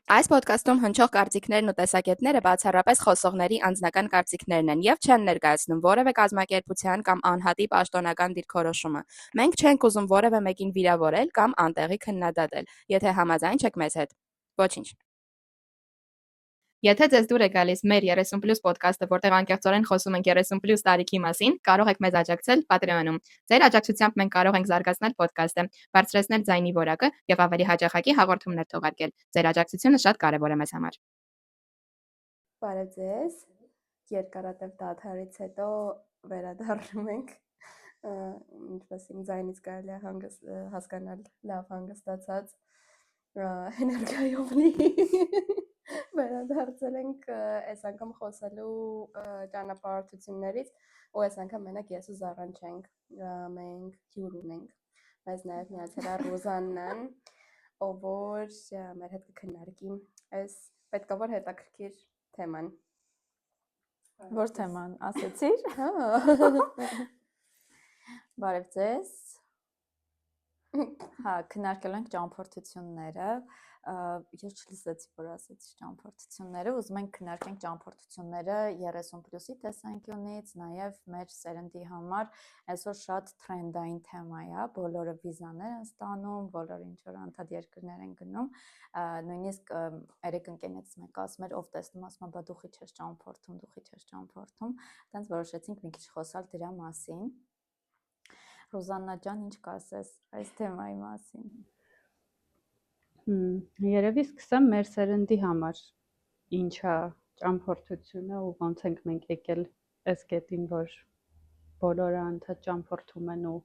Այս ոդկասթում հնչող կարծիքներն ու տեսակետները բացառապես խոսողների անձնական կարծիքներն են և չեն ներկայացնում որևէ կազմակերպության կամ անհատի պաշտոնական դիրքորոշումը։ Մենք չենք ուզում որևէ մեկին վիրավորել կամ անտեղի քննադատել, եթե համաձայն չեք մեզ հետ։ Ոչինչ։ Եթե ձեզ դուր է գալիս մեր 30+ ոդկասթը, որտեղ անկեղծորեն խոսում ենք 30+ տարիքի մասին, կարող եք մեզ աջակցել Patreon-ում։ Ձեր աջակցությամբ մենք կարող ենք զարգացնել ոդկասթը, բարձրացնել ձայնի որակը և ավելի հաճախակի հաղորդումներ թողարկել։ Ձեր աջակցությունը շատ կարևոր է մեզ համար։ Բարև ձեզ, երկարատև դադարից հետո վերադառնում ենք, ինչպես իմ ձայնից կարելի է հասկանալ լավ հանգստացած էներգիայով լի վերադարձել ենք այս անգամ խոսելու ճանապարհորդություններից ու այս անգամ մենակ ես ու Զարան չենք, մենք հյուր ունենք, մեզ նաև միացել է Ռոզաննան, ով որ մեր հետ կքննարկի այս պետք է որ հետաքրքիր թեման։ Որ թեման, ասեցիր։ Բարև ձեզ։ Հա, քննարկելու ենք ճամփորդությունները։ Ես չլսեցի, որ ասեցի ճամփորդությունները, ուզում ենք քննարկենք ճամփորդությունները 30+-ի տեսանկյունից, նաև մեր սերնդի համար այսօր շատ թրենդային թեմա է, բոլորը վիզաներ են ստանում, բոլորը ինչ-որ անդադ երկրներ են գնում, նույնիսկ երեք ընկերներից մեկը ասում էր, ով տեսնում ասում է, բա դու խի չես ճամփորդում, տենց որոշեցինք մի քիչ խոսալ դրա մասին։ Ռոզաննա ջան, ինչ կասես այս թեմայի մասին։ Երևի սկսեմ մեր սերնդի համար ինչա ճամփորդությունը ու ոնց ենք մենք եկել այս կետին, որ բոլորը անդադ ճամփորդում են ու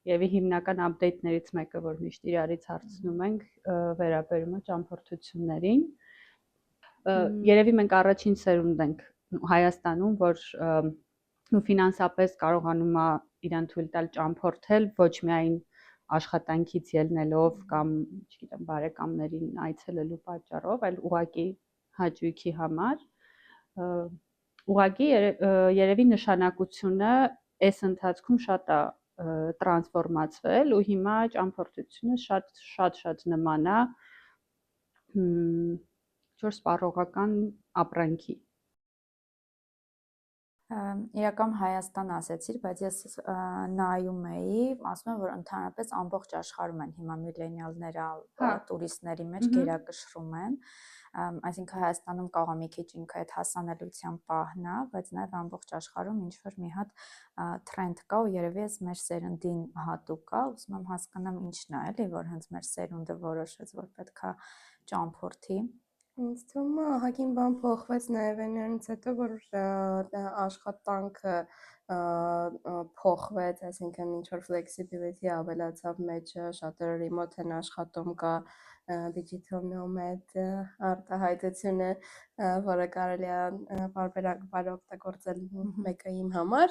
Եվի հիմնական update-ներից մեկը, որ միշտ իրարից հարցնում ենք, վերաբերում է ճամփորդություններին։ Երևի մենք առաջին սերունդն ենք Հայաստանում, որ ֆինանսապես կարողանում է իրան թույլ տալ ճամփորդել ոչ միայն աշխատանքից ելնելով կամ, չգիտեմ, բարեկամներին այցելելու պատճառով, այլ ուղղակի հաճույքի համար։ Ուղղակի երևի նշանակությունը այս ընթացքում շատ է տրանսֆորմացվել ու հիմա ճամփորդությունը շատ նման է սպառողական ապրանքի։ Իրական Հայաստան ասեցիր, բայց ես նայում էի, ասում են, որ ընդհանրապես ամբողջ աշխարհում են հիմա միլենիալները տուրիստների մեջ գերակշռում են, այսինքն Հայաստանում կարող է մի քիչ ինքը այդ հասանելիության պահն է, բայց նաև ամբողջ աշխարհում ինչ որ մի հատ թրենդ կա ու երևի էս մեր սերնդին հատուկ է, ուզում եմ հասկանամ ինչն է, էլի, որ հենց մեր սերունդը որոշեց, որ պետքա ճամփորդի։ Ինձ թվում է ահագին բան փոխվեց նաև այնից հետո, որ աշխատանքը փոխվեց, այսինքն ինչ որ flexibility ավելացավ մեջը, շատերը remote են աշխատում, կա digital nomad արտահայտությունը, որը կարելի է բարբերաբար օգտագործել մեկը իմ համար,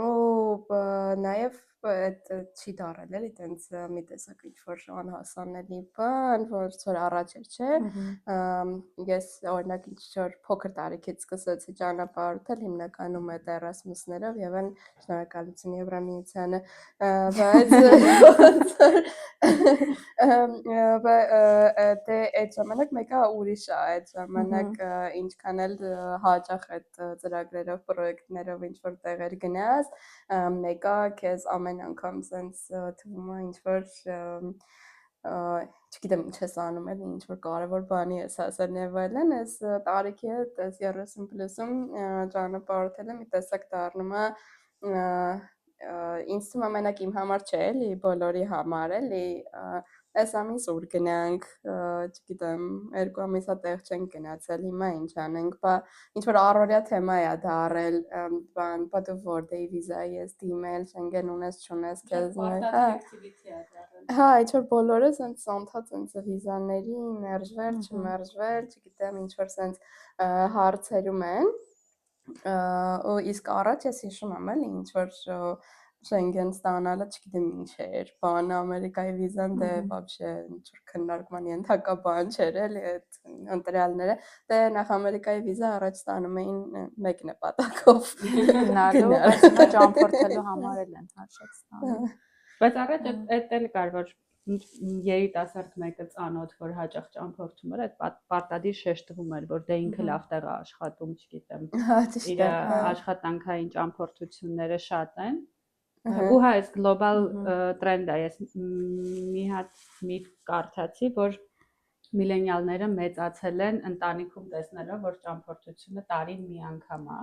ու նաև այդ չի դարել էլի տենց մի տեսակ ինչ-որ անհասանելի բան, որ ծոր առաջ էր, չէ, ես օրինակ ինչ-որ փոքր տարիքից սկսեցի ճանապարհորդել, հիմնականում այդ Էրասմուսներով և այն շնորհակալություն Եվրամիությանը, բայց դե այդ ժամանակ մեկը ուրիշ է, այդ ժամանակ ինչքան էլ հաճախ այդ ծրագրերով, պրոյեկտներով ինչ-որ տեղեր գնաս, մեկը քեզ ամեն անգամ սենց թվում է ինչ-որ չգիտեմ ինչ ես անում էլ, ինչ-որ կարևոր բանի ես հասել և այլն, այս տարիքի հետ, այս 30+-ում ճանապարհորդելը մի տեսակ դառնում է, ինձ թվում է մենակ իմ համար չէ, էլի, բոլորի համար, էլի, այս ամիս ուր գնանք, չգիտեմ, 2 ամիսա տեղ չենք գնացել, հիմա ինչ անենք, բա ինչ-որ առօրյա թեմա է դառել, բան, բա դու որտե՞ի վիզայի ես դիմել, Շենգեն ունես, չունես, քեզ հա, ինչ-որ բոլորը սենց անդադ սենց վիզաների մերժվել, չմերժվել, չգիտեմ, ինչ-որ սենց հարցերում են, ու իսկ առաջ ես հիշում եմ էլի, ինչ-որ Շենգեն ստանալը, չգիտեմ ինչ էր, բան Ամերիկայի վիզան դե вообще ինչ-որ քննարկման ենթակա բան չէր էլի այդ ընտրյալները, դե նախ Ամերիկայի վիզա առաջ ստանում էին մեկ նպատակով գնալու, բայց հիմա ճամփորդելու համար էլ են հաշվեց ստանում։ Բայց առաջ այդ էլ կար, որ երիտասարդ մեկը ծանոթ, որ հաճախ ճամփորդում էր, այդ պարտադիր շեշտվում էր, որ դե ինքը լավ տեղ է աշխատում, չգիտեմ, իր աշխատանքային ճամփորդությունները շատ են։ Ու հա, այս գլոբալ տրենդ է, ես մի հատ միֆ կարդացի, որ միլենիալները մեծացել են ընտանիքում տեսնելով, որ ճամփորդությունը տարին մի անգամ է,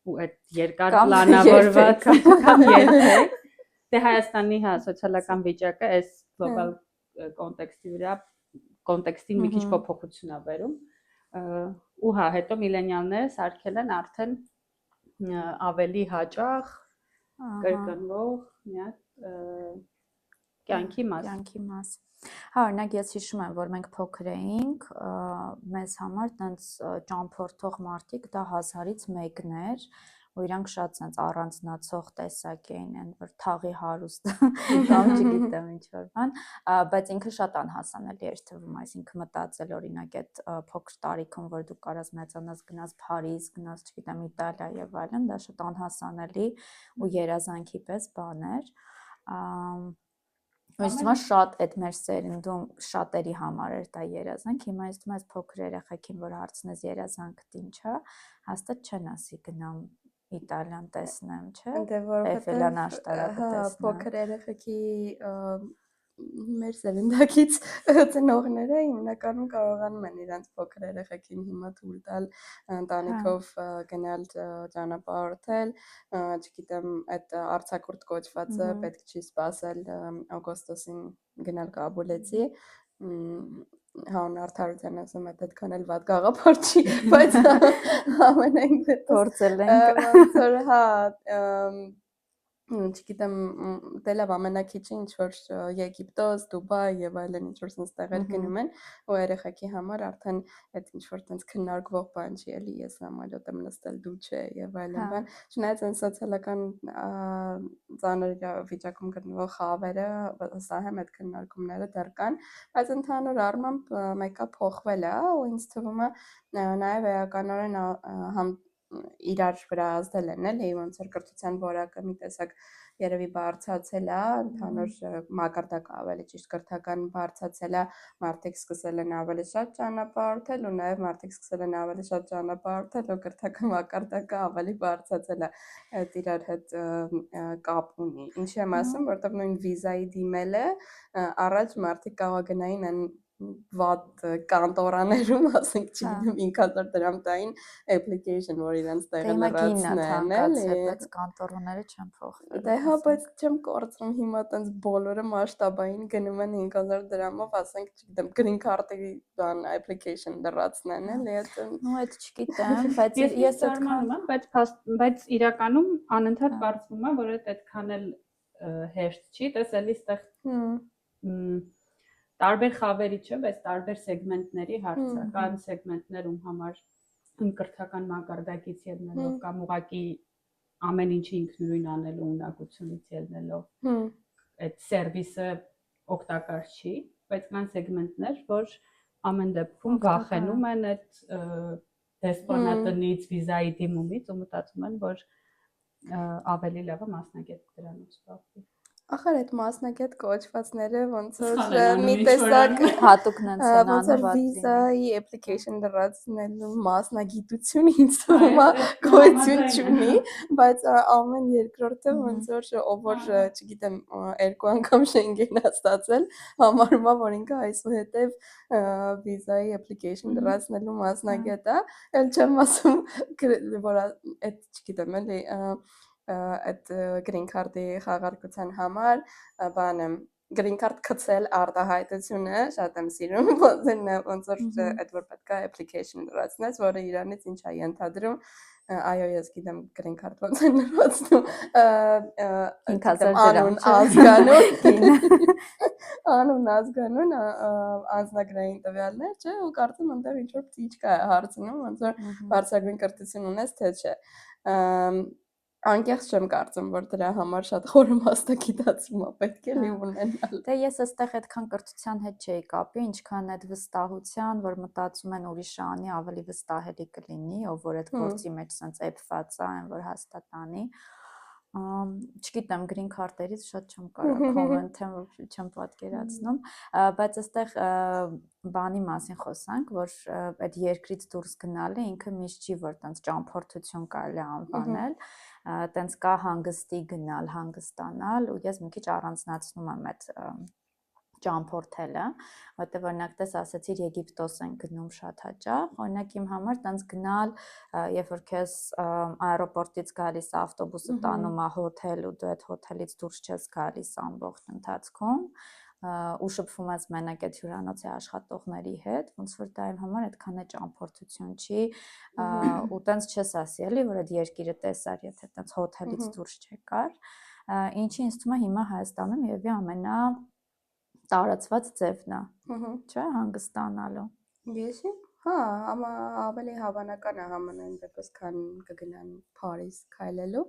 ու այդ երկար պլանավորված կամ երբեք, դե Հայաստանի հա սոցիալական վիճակը այս գլոբալ կոնտեքստին մի քիչ փոփոխություն է բերում, ու հա, հետո միլենիալները սարքել են արդեն ավելի հաճախ կրկնվող մի հատ կյանքի մաս։ Հա, օրինակ ես հիշում եմ, որ մենք փոքր էինք, մեզ համար տենց ճամփորդող մարդիկ դա 1000-ից մեկն էր, ու իրանք շատ sense առանձնացող տեսակ էին, այն որ թաղի հարուստ կամ չգիտեմ ինչ որ բան, բայց ինքը շատ անհասանելի էր թվում, այսինքն մտածել օրինակ այդ փոքր տարիքում, որ դու կարաս մեծանաս, գնաս Փարիզ, գնաս, չգիտեմ, Իտալիա եւ այլն, դա շատ անհասանելի ու երազանքի պես բան էր։ Ես թվում է շատ այդ մեր սերնդում շատերի համար էր դա երազանք, հիմա ես թվում է այս փոքր երեխեքին, որ հարցնես երազանքդ ինչ է, հաստատ չեն ասի գնամ Իտալիան տեսնեմ, չէ՞։ Դե Էֆելյան աշտարակը տեսնեմ։ Փոքր երեխեքի մեր սերնդակից ծնողները հիմնականում կարողանում են իրենց փոքր երեխեքին հիմա թույլ տալ ընտանիքով գնալ ճանապարհորդել, չգիտեմ, այդ արձակուրդ կոչվածը պետք չի սпасել օգոստոսին գնալ Կաբուլեցի, Հան արդարության ասում եմ, այդքան էլ վատ գաղափար չի, բայց ամենայն փորձել ենք։ ոնց որ հա չգիտեմ, դե լավ ամենակիչը ինչ որ Եգիպտոս, Դուբայ եւ այլն ինչ որ sense տեղեր գնում են, ու երեխեքի համար արդեն այդ ինչ որ sense քննարկվող բան չի էլի, ես համալոտ եմ նստել, դու չէ եւ այլն բան։ Չնայած այն սոցիալական ծանր վիճակում գտնվող խավերը, սա հեմ այդ քննարկումները դեռ կան, բայց ընդհանուր առմամբ մեկը փոխվել է, ու ինձ թվում է նաեւ էականորեն իրար վրա ազդել են, էլի ոնց որ կրթության որակը մի տեսակ երևի բարձրացել է, ընդհանուր մակարդակը ավելի ճիշտ կրթական բարձրացել է, մարդիկ սկսել են ավելի շատ ճանապարհորդել ու նաև մարդիկ սկսել են ավելի շատ ճանապարհորդել ու կրթական մակարդակը ավելի բարձրացել է, այդ իրար հետ կապ ունի։ Ինչի եմ ասում, որովհետև նույն վիզայի դիմելը առաջ մարդիկ կարող գնային այն վատ կանտորաներում, ասենք, չգիտեմ, 5000 դրամ տային application, որ իրենց տեղը լրացնեն, էլի, բայց կանտորները չեն փոխվել։ Դե հա, բայց չեմ կորցնում հիմա տենց բոլորը մասշտաբային գնում են 5000 դրամով, ասենք, չգիտեմ, green card-ի բան application լրացնեն, էլի, Ну, այդ չգիտեմ, բայց ես այդքան եմ, բայց իրականում անընդհատ կարծվում է, որ այդքան էլ հեշտ չի, տեսելի այդտեղ տարբեր խավերի չէ, բայց տարբեր սեգմենտների հարց է, կան սեգմենտներ, ում համար կրթական մակարդակից ելնելով կամ ուղղակի ամեն ինչի ինքնուրույն անելու ունակությունից ելնելով այդ սերվիսը օգտակար չի, բայց կան սեգմենտներ, որ ամեն դեպքում վախենում են այդ դեսպանատնից, վիզայի դիմումից ու մտածում են, որ ավելի լավ է մասնագետ դրանով զբաղվի։ Ախր այդ մասնագետ կոչվածները ոնց որ մի տեսակ հատուկն են սնանում, ոնց որ վիզայի application լրացնելու մասնագիտություն ինձ թվում է գոյություն չունի, բայց ամեն երկրորդը ոնց որ ով որ չգիտեմ 2 անգամ Շենգեն է ստացել, համարում է, որ ինքը այսուհետև վիզայի application լրացնելու մասնագետ է, էլ չեմ ասում, որ այդ չգիտեմ էլի այդ green card-ի խաղարկության համար բան եմ green card գցել արտահայտությունը շատ եմ սիրում ոնց որ այդ որ պետքա application լրացնես, որը իրանից ինչ է ենթադրում, այո ես գիտեմ green card ոնց են լրացնում, 5000 անուն ազգանուն անուն ազգանուն անձնագրային տվյալներ, չէ, ու կարծում այնտեղ ինչ որ պտիչկա է հարցնում, ոնց որ բարձրագույն կրթություն ունես, թե չէ։ Անկեղծ չեմ կարծում, որ դրա համար շատ խորը մասնագիտացում է պետք է ունենալ։ Դե ես այստեղ այդքան կրթության հետ չէի կապի, ինչքան այդ վստահության, որ մտածում են ուրիշը անի, ավելի վստահելի կլինի, ով որ այդ գործի մեջ sense էփված է, այն որ հաստատ անի։ Չգիտեմ, green card-երից շատ չեմ կարող comment-եմ, չեմ պատկերացնում, բայց այստեղ բանի մասին խոսանք, որ այդ երկրից դուրս գնալը ինքը միշտ չի, որ տենց ճամփորդություն կարելի անվանել, տենց կա հանգստի գնալ, հանգստանալ, ու ես մի քիչ առանձնացնում եմ այդ ճամփորդելը, որտեղ օրինակ դες ասացիր Եգիպտոս են գնում շատ հաճախ, օրինակ իմ համար տենց գնալ, երբ որ քեզ аэроպորտից գալիս ավտոբուսը տանում է հոթել ու դու այդ հոթելից դուրս չես գալիս ամբողջ ընթացքում, ու շփվում ես մենակ այդ հյուրանոցի աշխատողների հետ, ոնց որ դա իմ համար այդքան է ճամփորդություն չի, ու տենց չես ասի էլի, որ այդ երկիրը տեսար, եթե տենց հոթելից դուրս չեկար, ինչի ինձ թվում է հիմա Հայաստանում երևի ամենա տարածված ձևն է, չէ, հանգստանալու։ Եսի, հա, ամա ավելի հավանական է համանային դեպս, քան կգնան Փարիզ քայլելու,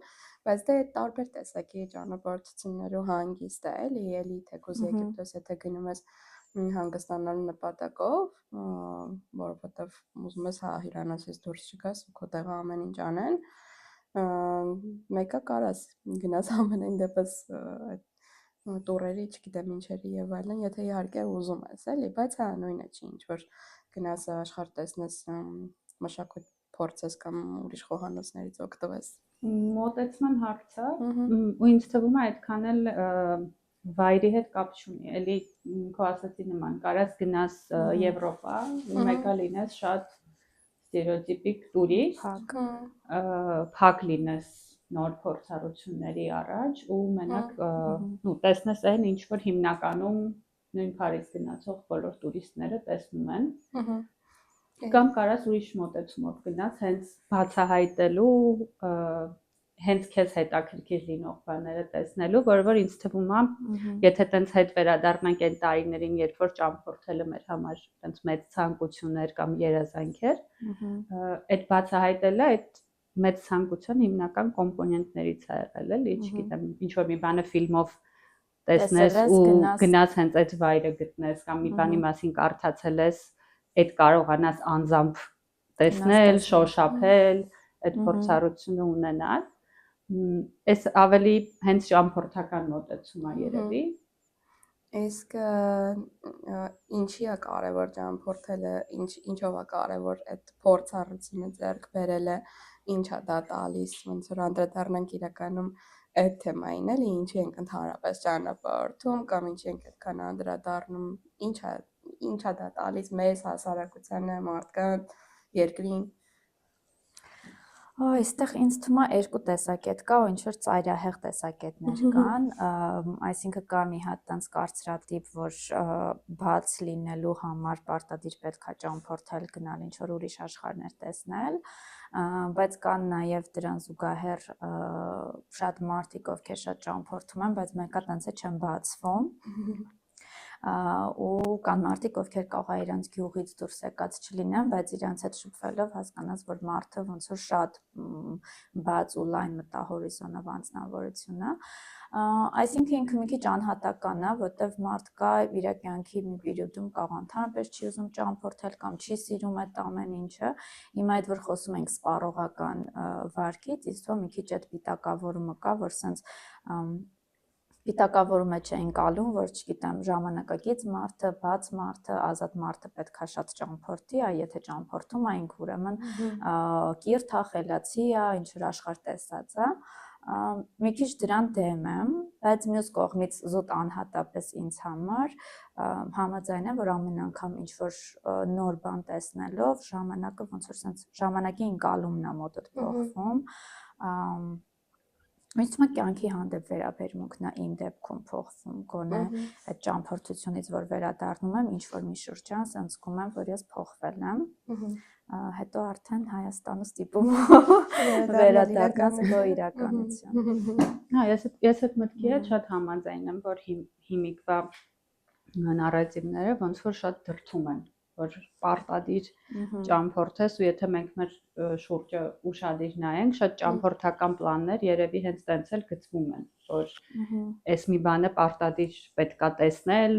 բայց դե տարբեր տեսակի ճանապարհություններու հանգիստ է, էլի թեկուզ Եգիպտոս, եթե գնում ես հանգստանալու նպատակով, որովհետև ուզում ես հա հյուրանոցից դուրս չգաս ու քո տեղը ամեն ինչ անեն, մեկը կարաս գնաս ամենայն դեպս այդ տուրերի, չգիտեմ ինչերի եւ այլն, եթե իհարկե ուզում ես, էլի, բայց հա նույնը չի, ինչ որ գնաս աշխարհ տեսնես, մշակույթ փորձես կամ ուրիշ խոհանոցներից օգտվես։ Մոտեցման հարց է, ու ինձ թվում է այդքան էլ վայրի հետ կապ չունի, էլի քո ասացի նման, կարաս գնաս Եվրոպա, ու մեկը լինես շատ ստերեոտիպիկ տուրիստ, փակ լինես նոր փորձառությունների առաջ ու մենակ տեսնես այն ինչ որ հիմնականում նույն Փարիզ գնացող բոլոր տուրիստները տեսնում են կամ կարաս ուրիշ մոտեցումով գնաս հենց բացահայտելու հենց քեզ հետաքրքիր լինող բաները տեսնելու, որը որ ինձ թվում է, եթե տենց հետ վերադառնանք այն տարիներին, երբ որ ճամփորդելը մեր համար տենց մեծ ցանկություն էր կամ երազանք էր, այդ բացահայտելը այդ մեծ ցանկության հիմնական կոմպոնենտներից է եղել, էլի, չգիտեմ, ինչ որ մի բանը ֆիլմով տեսնես ու գնաս հենց այդ վայրը գտնես կամ մի բանի մասին կարդացել ես, այդ կարողանաս անձամբ տեսնել, շոշափել, այդ փորձառությունը ունենալ, այս ավելի հենց ճամփորդական մոտեցում է երևի։ Իսկ ինչի է կարևոր ճամփորդելը, ինչով է կարևոր այդ փորձառությունը ձեռք բերելը, ինչ է դա տալիս, ոնց որ անդրադառնանք իրականում այդ թեմային, էլի, ինչի ենք ընդհանրապես ճանապարհորդում կամ ինչի ենք այդքան անդրադառնում, ինչ է դա տալիս մեզ հասարակությանը, մարդկանց, երկրին։ Այստեղ ինձ թվում է երկու տեսակետ կա, ու ինչ որ ծայրահեղ տեսակետներ կան, այսինքն կա մի հատ տենց կարծրատիպ, որ բաց լինելու համար պարտադիր պետք է ճամփորդել, գնալ ինչ որ ուրիշ աշխարհներ տեսնել, բայց կան նաև դրան զուգահեռ շատ մարդիկ, ովքեր շատ ճամփորդում են, բայց մեկը տենց է չեն բացվում։ Ու կան մարդիկ, ովքեր կարող է իրանց գյուղից դուրս եկած չլինեն, բայց իրանց հետ շփվելով հասկանաս, որ մարդը ոնց որ շատ բաց ու լայն մտահորիզոնով անձնավորություն է, այսինքն ինքը մի քիչ անհատական է, որտեվ մարդ կա իր կյանքի մի պերիոդում կարող ընդհանրապես չի ուզում ճամփորդել կամ չի սիրում այդ ամեն ինչը, հիմա այդ որ խոսում ենք սպառողական վարկից, իսկ մի քիչ այդ պիտակավորումը կա, որ սենց պիտակավորումը չեն կալում, որ չգիտեմ, ժամանակակից մարդը, բաց մարդը, ազատ մարդը պետքա շատ ճամփորդի, եթե ճամփորդում է ինքը ուրեմն կիրթ է, խելացի է, ինչ որ աշխարհ տեսած է, մի քիչ դրան դեմ եմ, բայց մյուս կողմից զուտ անհատապես ինձ համար համաձայն եմ, որ ամեն անգամ ինչ որ նոր բան տեսնելով ժամանակը ոնց որ սենց ժամանակի ընկալումն է մոտդ փոխվում, Ինձ թվում է կյանքի հանդեպ վերաբերմունքն է իմ դեպքում փոխվում, գոնե այդ ճամփորդությունից որ վերադառնում եմ, ինչ որ մի շրջան սենց զգում եմ, որ ես փոխվել եմ, հետո արդեն Հայաստանը ստիպում վերադառնալ քո իրականություն։ Հա, ես այդ մտքի հետ շատ համաձայն եմ, որ հիմիկվա նարատիվները ոնց որ շատ դրդում են, որ պարտադիր ճամփորդես ու եթե մենք մեր շուրջը ուշադիր նայենք, շատ ճամփորդական պլաններ երևի հենց տենց էլ գծվում են, որ այս մի բանը պարտադիր պետքա տեսնել,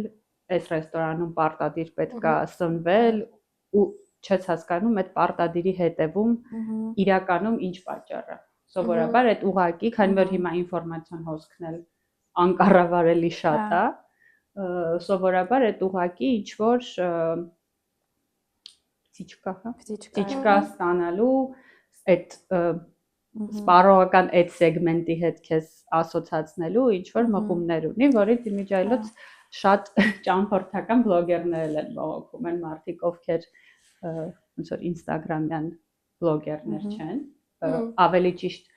այս ռեստորանում պարտադիր պետքա սնվել ու չես հասկանում այդ պարտադիրի հետևում իրականում ինչ պատճառ է։ Սովորաբար այդ ուղակի, քանի որ հիմա ինֆորմացիոն հոսքն էլ անկառավարելի շատ է, սովորաբար այդ ուղակի ինչ որ ծիճկա ստանալու այդ սպառողական այդ սեգմենտի հետ քեզ ասոցացնելու ինչ որ մղումներ ունի, որից իմիջիայլոց շատ ճամփորդական բլոգերներ են բողոքում են մարդիկ, ովքեր ոնց որ ինստագրամյան բլոգերներ չեն, ավելի ճիշտ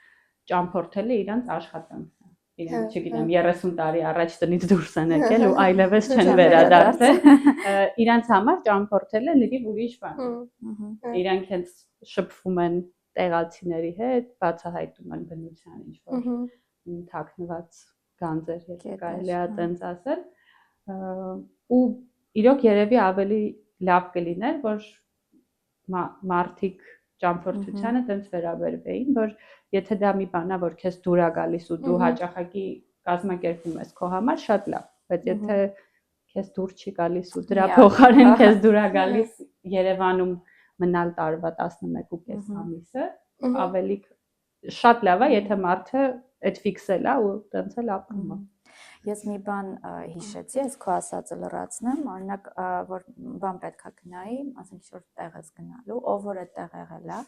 ճամփորդելը իրանց աշխատանքն է։ Իրենք, չգիտեմ, 30 տարի առաջ տնից դուրս են եկել ու այլևս չեն վերադարձել։ Իրանց համար ճամփորդելը լրիվ ուրիշ բան է։ Իրանք հենց շփվում են տեղացիների հետ, բացահայտում են բնության ինչ որ թաքնված գանձեր, եթե կարելի է այդպես ասել, ու իրոք երևի ավելի լավ կլիներ, որ մարդիկ ճամփորդությանը տենց վերաբերվեին, որ եթե դա մի բան է, որ քեզ դուր է գալիս ու դու հաճախակի կազմակերպում ես քո համար, շատ լավ, բայց եթե քեզ դուր չի գալիս ու դրա փոխարեն քեզ դուր է գալիս Երևանում մնալ տարվա 11.5 ամիսը, ավելի շատ լավ է, եթե մարդը այդ ֆիքսել է ու տենց էլ ապրում է։ Ես մի բան հիշեցի, ես քո ասածը լրացնեմ, օրինակ, որ բան պետքա գնայի, ասենք ինչ-որ տեղ ես գնալու, ով որ այդտեղ եղել է,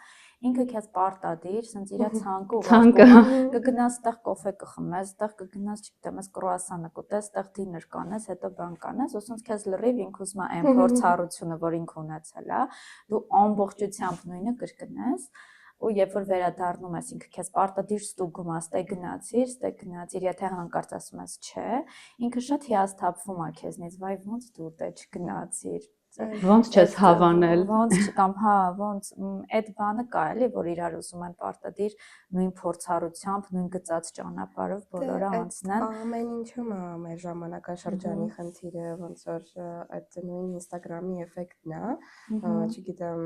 ինքը քեզ պարտադիր, ասենց իր ցանկը ուղարկում, կգնաս այդտեղ կոֆե կխմես, այդտեղ կգնաս, չգիտեմ, ես կրուասանը կուտես, այդտեղ դիներ կանես, հետո բան կանես, ասենց քեզ լրիվ ինքը ուզում է այն փորձառությունը, որ ինքը ունեցել է, դու ամբողջությամբ նույնը կրկնես։ Ու երբ որ վերադառնում ես, ինքը քեզ պարտադիր ստուգում է, ստե գնացիր, եթե հանկարծ ասում ես չէ, ինքը շատ հիասթափվում է քեզնից, վայ ոնց դու դե չգնացիր։ Ոնց չես հավանել։ Ոնց չկամ, հա, ոնց այդ բանը կա էլի, որ իրար ուզում են պարտադիր նույն փորձառությամբ, նույն գծած ճանապարհով բոլորը անցնեն։ Ամեն ինչում է մեր ժամանակաշրջանի խնդիրը, ոնց որ այդ նույն Instagram-ի էֆեկտն է, չգիտեմ,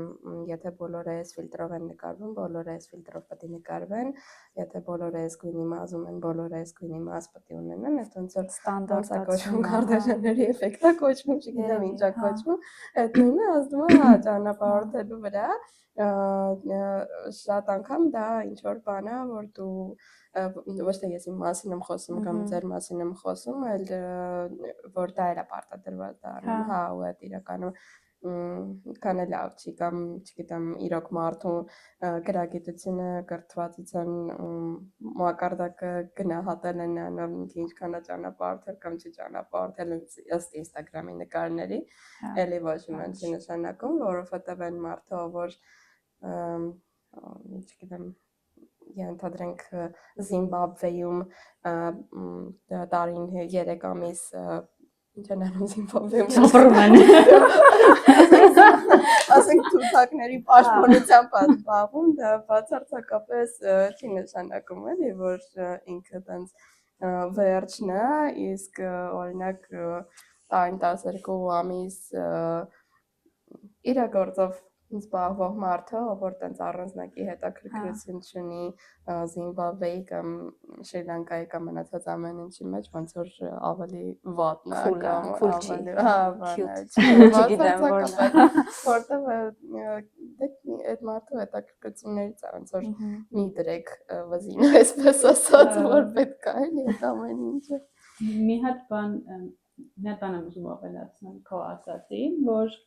եթե բոլորը այս ֆիլտրով են նկարվում, բոլորը այս ֆիլտրով պետք է նկարվեն, եթե բոլորը այս գույնի մազ ունեն, բոլորը այս գույնի մազ պետք է ունենան, այդ ոնց որ ստանդարտացում Քարդաշյանների էֆեկտը կոչվում, չգիտեմ ինչա կոչվում, այդ նույնը ազդում է ճանապարհորդելու վրա, շատ անգամ դա ինչ որ բան է, որ դու ոչ թե ես իմ մասին եմ խոսում կամ ձեր մասին եմ խոսում, այլ որ դա էլ է պարտադրված դառնում, հա, ու այդ իրականում քան էլ լավ չի կամ չգիտեմ իրոք մարդու գրագիտությունը կրթվածության մակարդակը գնահատել են ինչքան է ճանապարհորդել կամ չճանապարհորդել ըստ Instagram-ի նկարների, էլի ոչ իմ չի նշանակում, որովհետև այն մարդը, որ չգիտեմ ենթադրենք Զիմբաբվեում տարին 3 ամիս ինչ են անում Զիմբաբվեում ապրում են։ Ասենք թութակների պաշտպանությամբ զբաղվում, դա բացարձակապես չի նշանակում էլի, որ ինքը տենց վերջն է, իսկ օրինակ տարին 12 ամիս իր գործով զբաղվող մարդը, որ տենց առանձնակի հետաքրքրություն չունի Զիմբաբվեի կամ Շրի Լանկայի կամ մնացած ամեն ինչի մեջ, ոնց որ ավելի վատն է կամ ավելի, հա, չգիտեմ, որտեղ այդ մարդու հետաքրքրություններից է, ոնց որ մի դրեք վզին, այսպես ասած, որ պետք է էլի այդ ամեն ինչը։ Մի հատ բան եմ ուզում ավելացնել քո ասածին, որ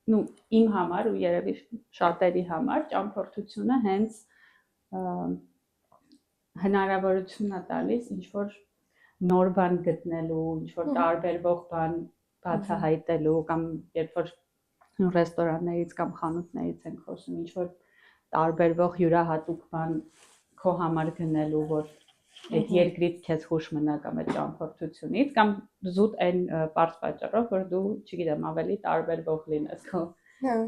իմ համար ու երևի շատերի համար ճամփորդությունը հենց հնարավորություն է տալիս ինչ-որ նոր բան գտնելու, ինչ-որ տարբերվող բան բացահայտելու կամ երբ որ ռեստորաններից կամ խանութներից ենք խոսում, ինչ-որ տարբերվող յուրահատուկ բան քո համար գնելու, որ այդ երկրից քեզ հուշ մնա կամ այդ ճամփորդությունից կամ զուտ այն պարզ պատճառով, որ դու, չգիտեմ, ավելի տարբերվող լինես քո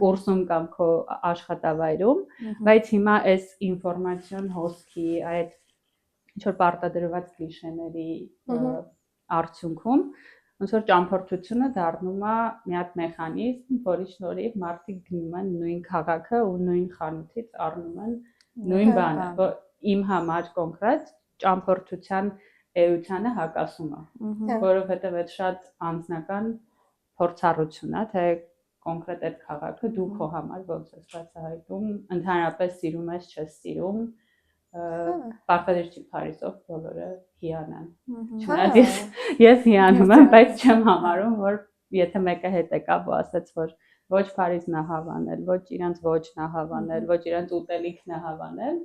կուրսում կամ քո աշխատավայրում, բայց հիմա այս ինֆորմացիոն հոսքի, այդ ինչ-որ պարտադրված կլիշեների արդյունքում, ոնց որ ճամփորդությունը դառնում է մի հատ մեխանիզմ, որի շնորհիվ մարդիկ գնում են նույն քաղաքը ու նույն խանութից առնում են նույն բանը, իմ համար կոնկրետ ճամփորդության էությանը հակասում է, որովհետև այդ շատ անձնական փորձառություն է, թե կոնկրետ այդ քաղաքը դու քո համար ոնց ես բացահայտում, ընդհանրապես սիրում ես, չես սիրում, Պարտադիր չի Փարիզով բոլորը հիանան։ Հա։ Ես հիանում եմ, բայց չեմ համարում, որ եթե մեկը հետ եկավ ու ասաց, որ ոչ Փարիզն է հավանել, ոչ իրանց ոչն է հավանել, ոչ իրանց ուտելիքն է հավանել,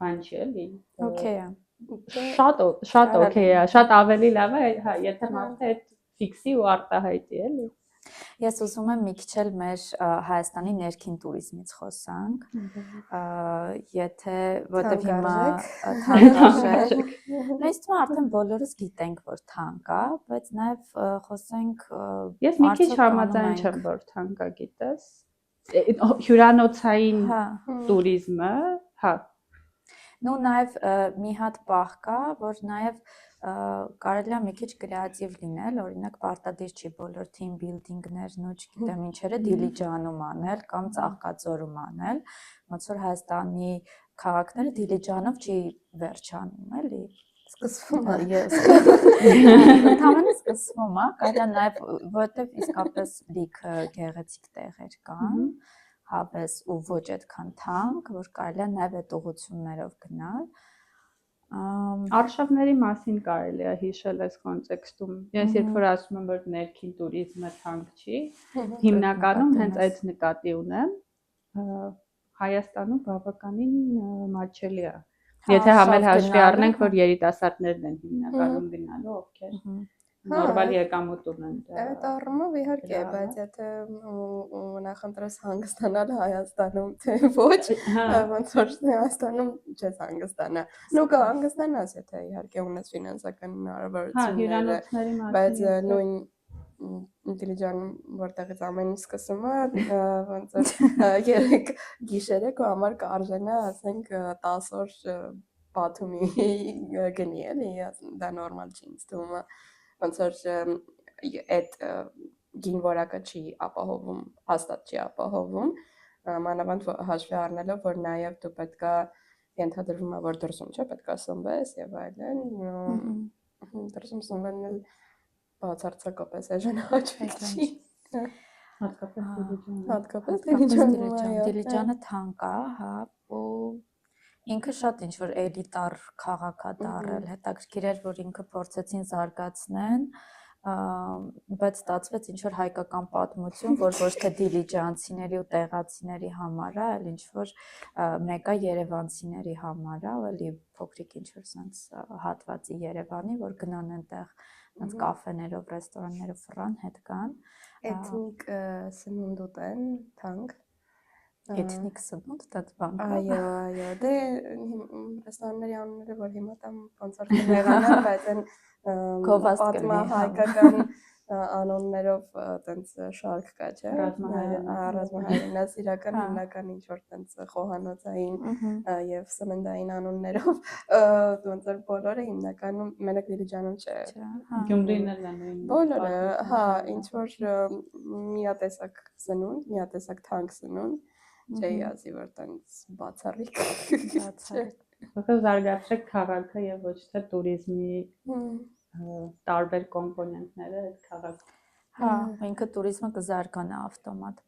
բան չի էլի։ Okay է։ Շատ օքեյ է, շատ ավելի լավ է, հա, եթե մարդը այդ ֆիքսի ու արտահայտի էլի։ Ես ուզում եմ մի քիչ էլ մեր Հայաստանի ներքին туриզմից խոսանք։ Եթե որտեվ հիմա թանկարժեք։ Մենք թվում արդեն բոլորս գիտենք, որ թանկ է, բայց նաև խոսենք Ես մի քիչ համաձայն չեմ, որ թանկ է, գիտես։ Հյուրանոցային туриզմը, հա։ Նու նաև մի հատ պահ կա, որ նաև կարելի է մի քիչ կրեատիվ լինել, օրինակ պարտադիր չի բոլոր team building-ներն ու չգիտեմ ինչերը Դիլիջանում անել կամ Ծաղկաձորում անել, ոնց որ Հայաստանի քաղաքները Դիլիջանով չի վերջանում, էլի։ Սկսվում է։ Ընդհանրապես սկսվում է, կարելի է նաև որտեվ իսկապես լիքը գեղեցիկ տեղեր կան, հավես ու ոչ այդքան թանկ, որ կարելի է նաև այդ ուղղություններով գնալ։ Արշավների մասին կարելի է հիշել այս կոնտեքստում։ Ես երբ որ ասում եմ, որ ներքին туриզմը թանկ չի, հիմնականում հենց այդ նկատի ունեմ, Հայաստանում բավականին մատչելի է։ Եթե համել հաշվի առնենք, որ երիտասարդներն են հիմնականում գնալու, ովքեր նորմալ եկամուտ ունեն։ Այդ առումով իհարկե, բայց եթե նախընտրես հանգստանալ Հայաստանում, թե ոչ, ոնց որ Հայաստանում չես հանգստանա։ Նու կհանգստանաս, եթե իհարկե ունես ֆինանսական հնարավորությունները, բայց նույն Դիլիջանում, որտեղից ամեն ինչ սկսում է, ոնց որ երեք գիշերը քո համար կարժենա, ասենք 10 օր Բաթումի գնի, էլի, դա նորմալ չի ինձ թվում է, ոնց որ այդ գին որակը չի ապահովում, հաստատ չի ապահովում, մանավանդ հաշվի առնելով, որ նաև դու պետքա ենթադրվում է, որ դրսում չէ, պետքա սնվես եւ այլն, դրսում սնվելն էլ բացարձակապես էժանահաճույք չի։ Հատկապես Դիլիջանը թանկ է, հա, ու ինքը շատ ինչ որ էլիտար քաղաք է դարել, հետաքրքիր էր, որ ինքը փորձեցին զարգացնեն, բայց ստացվեց ինչ որ հայկական պատմություն, որ ոչ թե դիլիջանցիների ու տեղացիների համար է, այլ ինչ որ մեկը երևանցիների համար է, էլի փոքրիկ ինչ որ sense հատվածի Երևանի, որ գնան այնտեղ այնց կաֆեներով, ռեստորաններով ֆրան հետ կան։ Էթնիկ սնունդ ուտեն, թանկ։ Էթնիկ սնունդ, դա բան։ Այո, դե ռեստորանների անունները, որ հիմա տամ ոնց որ կներանան, բայց այն պատմահայկական անոններով տենց շարք կա, չէ՞։ Ռազմահայրենաց իրական հիմնական ինչ որ տենց խոհանոցային եւ սննդային անուններով ոնց որ բոլորը հիմնականում մենակ Դիլիջանում չէ։ Գյումրին էլ են։ Բոլորը, հա, ինչ որ միատեսակ սնունդ, միատեսակ թանկ սնունդ, չէի ասի որ տենց բացառիկ։ Որտեղ զարգացրեք քաղաքը եւ ոչ թե туриզմի տարբեր կոմպոնենտները այդ քաղաքում։ Հա, ինքը туриզմը կզարգանա ավտոմատ։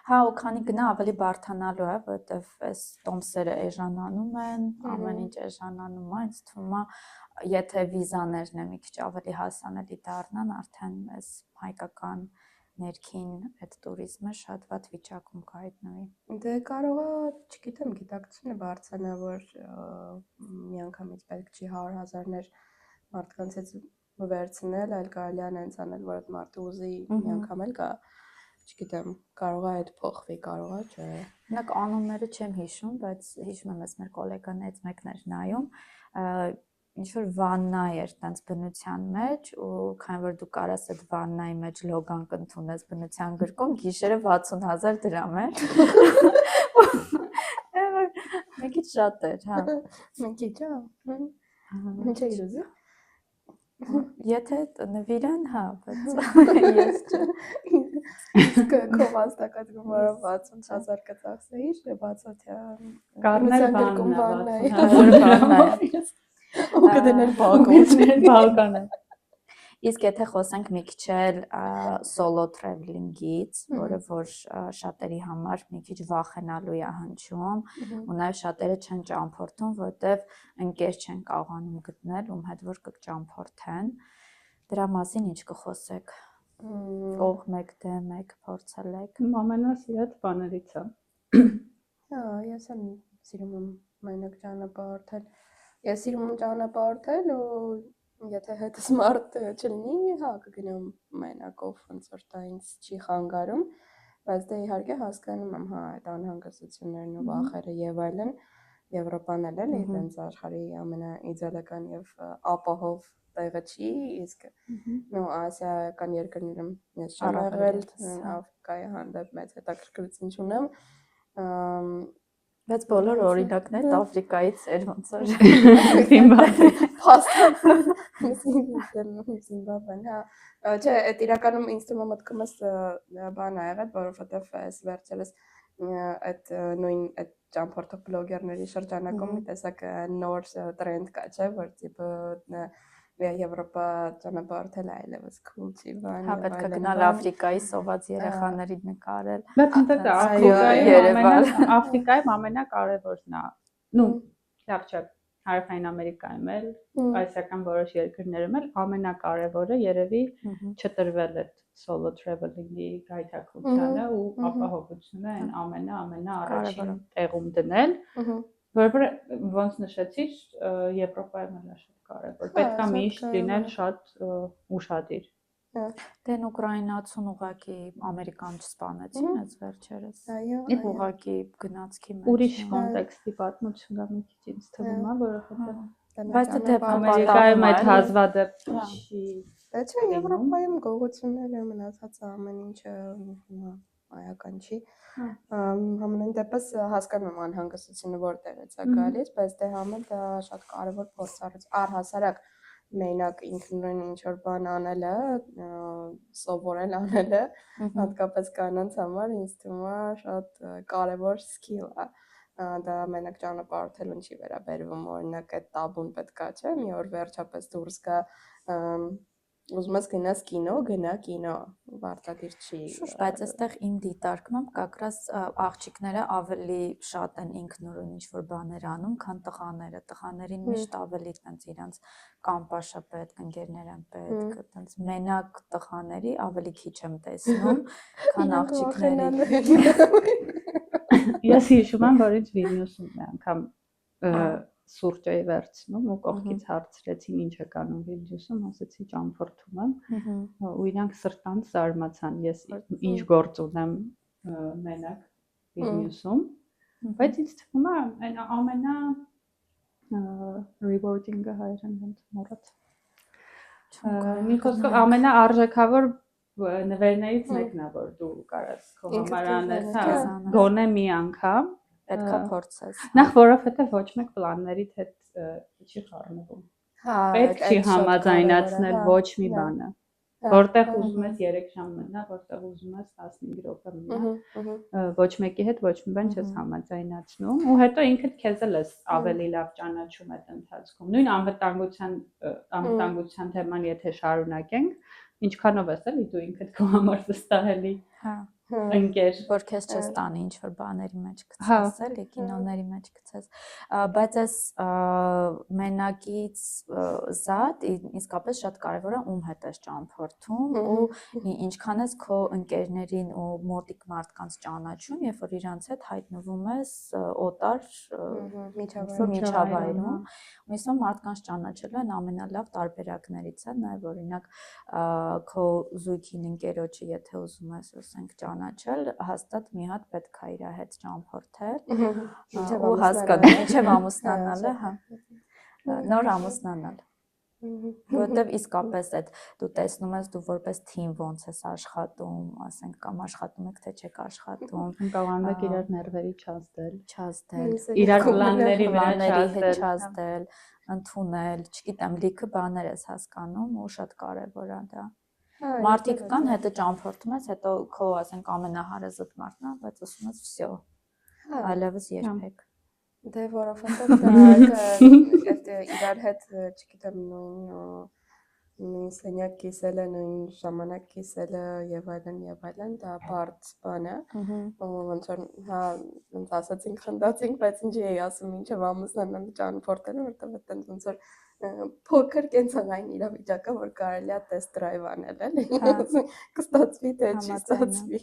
Հա, ու քանի գնա ավելի բարթանալու է, որտեվ այս տոմսերը էժանանում են, ամեն ինչ էժանանում է, ինձ թվում է, եթե վիզաներն է մի քիչ ավելի հասանելի դառնան, արդեն այս հայկական ներքին այդ туриզմը շատ վատ վիճակում կհայտնվի։ Դե կարող է, չգիտեմ, գիտակցությունը բարձրանա, որ միանգամից պետք չի 100,000-ներ մարդկանցից վերցնել, այլ կարելի է այնց անել, որ այդ մարդը ուզի միանգամ էլ գա, չգիտեմ, կարող է այդ փոխվի, կարող է, չէ։ Մենակ անունները չեմ հիշում, բայց հիշում եմ, ես մեր գոլեգաներից մեկն էր նայում, ինչ որ վաննա էր տենց բնության մեջ ու քանի որ դու կարաս այդ վաննայի մեջ լոգան կընդունես բնության գրկում, գիշերը 60,000 դրամ էր։ Մի քիչ շատ էր, հա։ Մի քիչ, հա։ Ինչ է ուզի։ Եթե նվիրան, հա, բայց ես Իսկ քո վաստակած գումարը 60,000 կծախսեիր, բացօթյա Կարներ վաննա։ ու կդներ բակոց։ բականը։ Իսկ եթե խոսենք մի քիչ էլ solo traveling-ից, որը որ շատերի համար մի քիչ վախենալու է հնչում, ու նաև շատերը չեն ճամփորդում, որտեվ ընկեր չեն կարողանում գտնել, ում հետ որ կճամփորդեն, դրա մասին ինչ կխոսեք։ Կողմ եք, դեմ եք, փորձել եք։ Ամենասիրած բաներից է։ Ես եմ սիրում եմ մենակ ճանապարհորդել։ Ես սիրում եմ ճանապարհորդել ու եթե հետս մարդ չլինի, հա, կգնամ մենակով, ոնց որ դա ինձ չի խանգարում, բայց դե իհարկե հասկանում եմ, հա, այդ անհանգստություններն ու վախերը եւ այլն, Եվրոպան էլ էլի այդպես աշխարհի ամենաիդեալական եւ ապահով տեղը չի, իսկ նո ասիական երկրներում ես չեմ եղել, Աֆրիկայի հանդեպ մեծ հետաքրքրություն չունեմ, բայց բոլոր օրինակներն Աֆրիկայից էր ոնց որ Զիմբաբվե Զիմբաբվեն, հա, չէ, այդ իրականում ինձ թվում է մտքումս բան ա եղել, որովհետև այս վերջերս այդ նույն այդ ճամփորդող բլոգերների շրջանակում մի տեսակ նոր տրենդ կա, չէ, որ տիպը Եվրոպա ճանապարհորդել այլևս cool չի բան։ Հա, պետք է գնալ Աֆրիկայի սոված երեխաների նկարել։ Բայց Աֆրիկայում ամենակարևորն է։ Ну, լավ չէ, Հարավային Ամերիկայում էլ, ասիական որոշ երկրներում էլ ամենակարևորը երևի չտրվել այդ solo traveling-ի գայթակղությանը ու ապահովությունը այն ամենաառաջին տեղում դնել, որովհետև ոնց նշեցի, Եվրոպայում էլ է շատ կարևոր։ Պետք է միշտ լինել շատ ուշադիր։ Դեն ուկրաինացուն ուղակի ամերիկան չսպանեցին այս վերջերս։ Այո, ուղակի գնացքի մեջ։ Ուրիշ կոնտեքստի պատմություն է մի քիչ ինձ թվում է, որովհետև բայց դե Ամերիկայում այդ հազվադեպ չի։ Դա չէ, Եվրոպայում գողությունները մնացած ամեն ինչը այական չի։ Համենայն դեպս հասկանում եմ անհանգստությունը որտեղից է գալիս, բայց դե համը դա շատ կարևոր փորձառություն առհասարակ մենակ ինքնուրույն ինչ որ բան անելը, սովորել անելը, հատկապես կանանց համար ինձ թվում է շատ կարևոր skill է։ Դա մենակ ճանապարհորդելուն չի վերաբերվում, օրինակ այդ տաբուն պետքա, չէ՞, մի օր վերջապես դուրս գա ուզում ես գնաս կինո, գնա կինո, վարտադիր չի։ Բայց այստեղ իմ դիտարկմամբ կակրաս աղջիկները ավելի շատ են ինքնուրույն ինչ-որ բաներ անում, քան տղաները։ Տղաներին միշտ ավելի տենց իրանց կամպաշը պետք, ընկերներ են պետք, տենց մենակ տղաների ավելի քիչ եմ տեսնում, քան աղջիկների։ Ես հիշում եմ, որ ինձ Վիլնյուսում մի անգամ սուրճ էի վերցնում ու կողքից հարցրեցին ինչ եք անում Վիլնյուսում, ասեցի ճամփորդում եմ, ու իրանք սրտանց զարմացան, ես ինչ գործ ունեմ մենակ Վիլնյուսում, բայց ինձ թվում է այն ամենա rewarding-ը հայերեն ոնց մոռաց։ Մի խոսքով ամենաարժեքավոր նվերներից մեկն է, որ դու կարաս քո համար անես, գոնե մի անգամ պետքա փորձես։ Նախ որովհետև ոչ մեկ պլաններիդ հետ չի խառնվում։ Պետք չի համաձայնացնել ոչ մի բանը։ Որտեղ ուզում ես 3 ժամ մնա, որտեղ ուզում ես 15 րոպե մնա, ոչ մեկի հետ ոչ մի բան չես համաձայնացնում, ու հետո ինքդ քեզ էլ ես ավելի լավ ճանաչում այդ ընթացքում։ Նույն անվտանգության թեման եթե շարունակենք, ինչքանով ես էլի դու ինքդ քո համար վստահելի։ Հա։ Ընկեր, որ քեզ չես տանի ինչ որ բաների մեջ գցես, էլի կինոների մեջ գցես, բայց այս մենակից զատ իսկապես շատ կարևոր է ում հետ ես ճամփորդում ու ինչքան ես քո ընկերներին ու մոտիկ մարդկանց ճանաչում, երբ որ իրանց հետ հայտնվում ես օտար միջավայրում, ու մարդկանց ճանաչելու են ամենալավ տարբերակներից է, նաև օրինակ քո զույգին ընկերոջը եթե ուզում ես ասենք ճանաչել, հաստատ մի հատ պետք է իր հետ ճամփորդել ու հասկանալ, ինչև ամուսնանալը, հա, նոր ամուսնանալ, որովհետև իսկապես այդ դու տեսնում ես դու որպես թիմ ոնց ես աշխատում, ասենք կամ աշխատում եք թե չեք աշխատում, կարողանում եք իրար ներվերի չազդել, իրար պլանների հետ չազդել, ընդունել, չգիտեմ, լիքը բաներ ես հասկանում ու շատ կարևոր է դա։ Մարդիկ կան, հետո ճամփորդում ես, հետո քո ասենք ամենահարազատ մարդն է, բայց ասում ես վсё, այլևս երբեք։ Դե որովհետև դա իրար հետ, չգիտեմ, նույն նույն սենյակ կիսելը, նույն ժամանակ կիսելը եւ այլն, դա բարդ բան է։ Ոնց որ հա ոնց ասացինք, խնդացինք, բայց ինչի էի ասում, ինչեւ ամուսնանալու ճանապարհել, որտեղ այդտեղ ոնց որ փոքր կենցաղային իրավիճակը, որ կարելի է test drive անել, էլի։ Կստացվի թե չի ստացվի։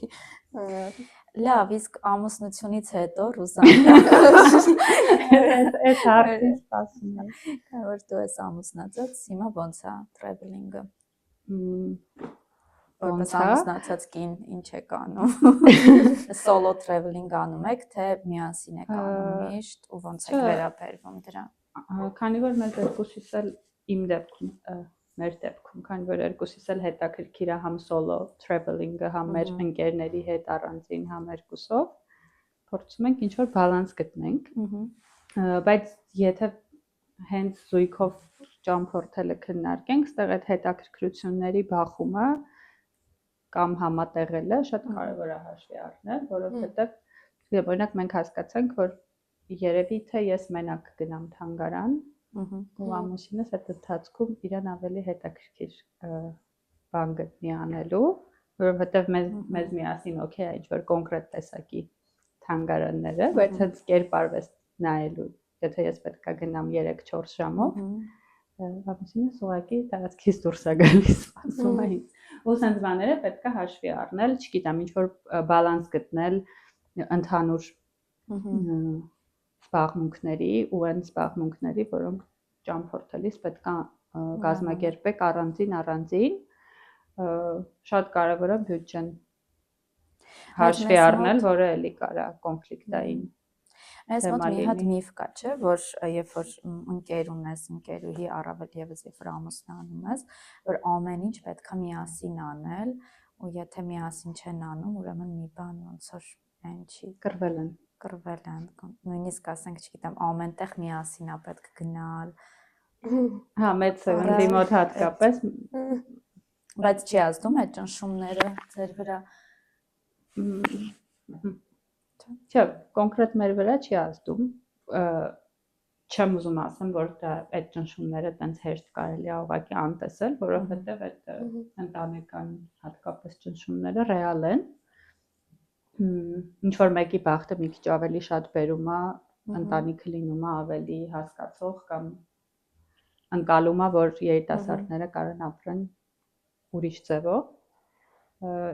Լավ, իսկ ամուսնությունից հետո Ռուզաննա Այս հարցին սպասում եմ։ որ դու ես ամուսնացած, հիմա ոնց է traveling-ը։ Որպես ամուսնացած կին ինչ եք անում։ Solo traveling անում եք, թե միասին եք անում միշտ ու ոնց եք վերաբերվում դրան։ Քանի որ մեր երկուսիս էլ իմ դեպքում, մեր դեպքում, քանի որ երկուսիս էլ հետաքրքիր է համ solo traveling-ը, համ մեր ընկերների հետ առանձին, համ երկուսով, փորձում ենք ինչ-որ բալանս գտնենք։ Բայց եթե հենց զույգով ճամփորդելը քննարկենք, ստեղ այդ հետաքրքրությունների բախումը կամ համատեղելը շատ կարևոր է հաշվի առնել, որովհետև օրինակ մենք հասկացանք, որ երևի թե ես մենակ գնամ թանգարան ու ամուսինս այդ ընթացքում իրան ավելի հետաքրքիր բան գտնի անելու, որովհետև մեզ միասին օքեյ է ինչ-որ կոնկրետ տեսակի թանգարանները, բայց հենց կերպարվես նայելու, եթե ես պետք է գնամ 3-4 ժամով, ամուսինս ուղղակի տարածքից դուրս է գալիս, ասում է ինձ։ Ու սենց բաները պետք է հաշվի առնել, չգիտեմ, ինչ-որ բալանս գտնել ընդհանուր զբաղմունքների ու այն զբաղմունքների, որոնք ճամփորդելիս պետք է կազմակերպեք առանձին, շատ կարևոր է բյուջեն հաշվի առնել, որը էլի կարա կոնֆլիկտային Այս մոտ մի հատ միֆ կա, չէ, որ երբ որ ընկեր ունես, ընկերուհի առավել եւս երբ որ ամուսնանում ես, որ ամեն ինչ պետք է միասին անել, ու եթե միասին չեն անում, ուրեմն մի բան ոնց որ այն չի կռվել են, նույնիսկ ասենք, չգիտեմ, ամենտեղ միասին է պետք գնալ։ Հա, մեծ սերնդի մոտ հատկապես, բայց չի ազդում այդ ճնշումները ձեր վրա։ Չէ, կոնկրետ մեր վրա չի ազդում, չեմ ուզում ասեմ, որ այդ ճնշումները տենց հեշտ կարելի է ուղղակի անտեսել, որովհետև այդ ընտանեկան հատկապես ճնշումները ռեալ են, ինչ որ մեկի բախտը մի քիչ ավելի շատ բերում է, ընտանիքը լինում է ավելի հասկացող կամ ընկալում է, որ երիտասարդները կարող ապրեն ուրիշ ձևով,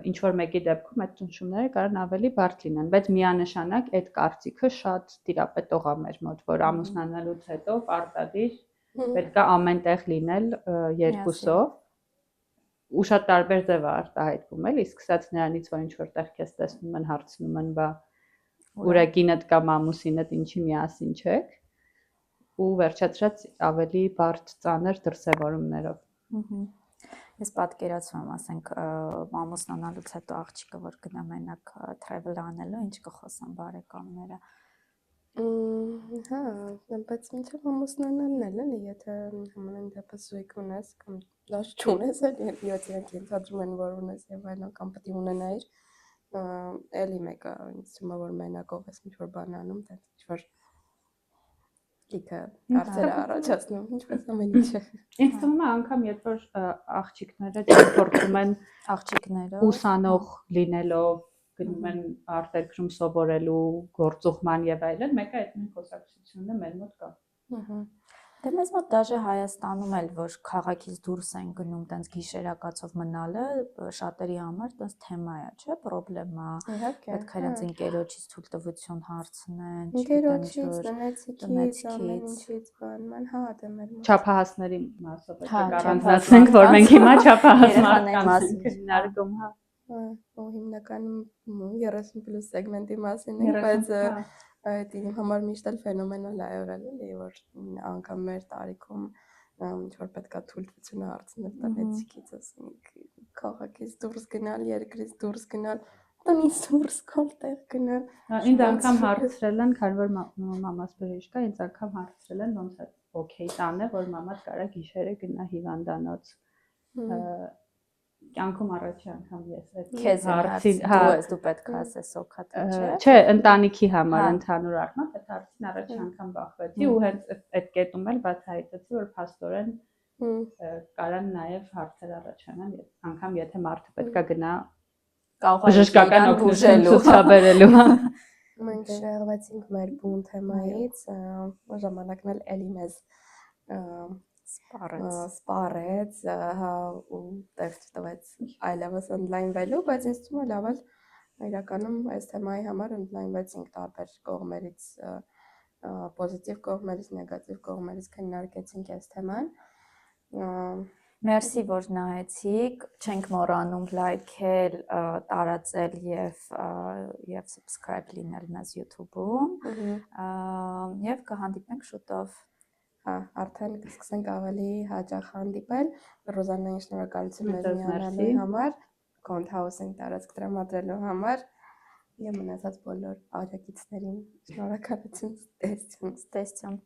ինչ որ մեկի դեպքում այդ ճնշումները կարող ավելի բարդ լինեն, բայց միանշանակ այդ կարծիքը շատ տիրապետող է մեր մոտ, որ ամուսնանալուց հետո պարտադիր պետք է ամենտեղ լինել երկուսով ու շատ տարբեր ձև է արտահայտվում էլի, սկսած նրանից, որ ինչ որտեղ քեզ տեսնում են, հարցնում են, բա ուր է կինդ կամ ամուսինդ, ինչի միասին չեք, ու վերջացրած ավելի բարդ ծանր դրսևորումներով։ Ես պատկերացնում եմ, ասենք, ամուսնանալուց հետո աղջիկը, որ գնա մենակ travel անելու, ինչ կխոսան բարեկամները։ Հա, բայց մինչև ամուսնանալն էլ էլի, եթե համենայն դեպս զույգ ունես կամ դաշ չունես, էլի իրենք ենթադրում են, որ ունես եւ այլն կամ պետք է ունենայիր, էլի մեկը ինձ թվում է, որ մենակով ես ինչ-որ բան անում, դա ինչ-որ լիքը հարցեր առաջացնում, ինչպես ամեն ինչը։ Ինձ թվում է անգամ երբ որ աղջիկները ճամփորդում են ուսանող լինելով, գնում են արտերկրում սովորելու, գործուղման եւ այլն, մեկը այդ նույն խոսակցությունը մեր մոտ կա։ Դե մեզ մոտ դաժե Հայաստանում էլ որ քաղաքից դուրս են գնում, տենց գիշերակացով մնալը շատերի համար տենց թեմա է, չէ, պրոբլեմա։ Պետք է իրենց ընկերոջից թույլտվություն հարցնեն, ընկերոջից, տնեցիկից, ամեն ինչից բանման, հա, դա մեր մոտ։ Չափահասների մասով առանձնացնենք, որ մենք հիմա չափահաս մասին քննարկում, հա։ Ու հիմնականում 30+ սեգմենտի մասին ենք, բայց այդ իմ համար միշտ էլ ֆենոմենալ է եղել, էլի, որ անգամ մեր տարիքում ինչ որ պետքա թույլտվությունը հարցնել տնեցիկից, ասենք, քաղաքից դուրս գնալ, երկրից դուրս գնալ, տնից դուրս գալ, տեղ գնալ։ Ինձ անգամ հարցրել են, քանի որ մամաս բժիշկ է, ինձ անգամ հարցրել են, ոնց է օքեյ տանը, որ մամաս կարա գիշերը գնա հիվանդանոց։ Կյանքում առաջի անգամ ես այդ հարցին, դու պետք է ասես օքատ, չէ։ Չէ, ընտանիքի համար ընդհանուր առմամբ այդ հարցին առաջի անգամ բախվեցի ու հենց այդ կետում էլ բացահայտեցի, որ փաստորեն Կարան նաև հարցեր առաջանան, անգամ եթե մարդը պետքա գնա Կարող է բժշկական իրան օգնություն բուժելու։ ցուցաբերելու, հա։ Մենք շեղվեցինք մեր բուն թեմայից, ժամանակն էլ էլի մեզ սպառեց, հա, ու տեղ չտվեց այլևս ընդլայնվելու, բայց ինձ թվում է լավ էլ իրականում այս թեմայի համար ընդլայնվեցինք տարբեր կողմերից, պոզիտիվ կողմերից, նեգատիվ կողմերից քննարկեցինք այս թեման։ Մերսի, որ նայեցիք, չենք մոռանում լայքել, տարածել եւ subscribe լինել մեզ YouTube-ում, եւ կհանդիպենք շուտով։ Հա, արդեն կսկսենք ավելի հաճախ հանդիպել։ Ռոզաննային շնորհակալություն մեզ միանալու համար, Content House-ին տարածք տրամադրելու համար եւ մնացած բոլոր աջակիցներին շնորհակալություն, տեսություն։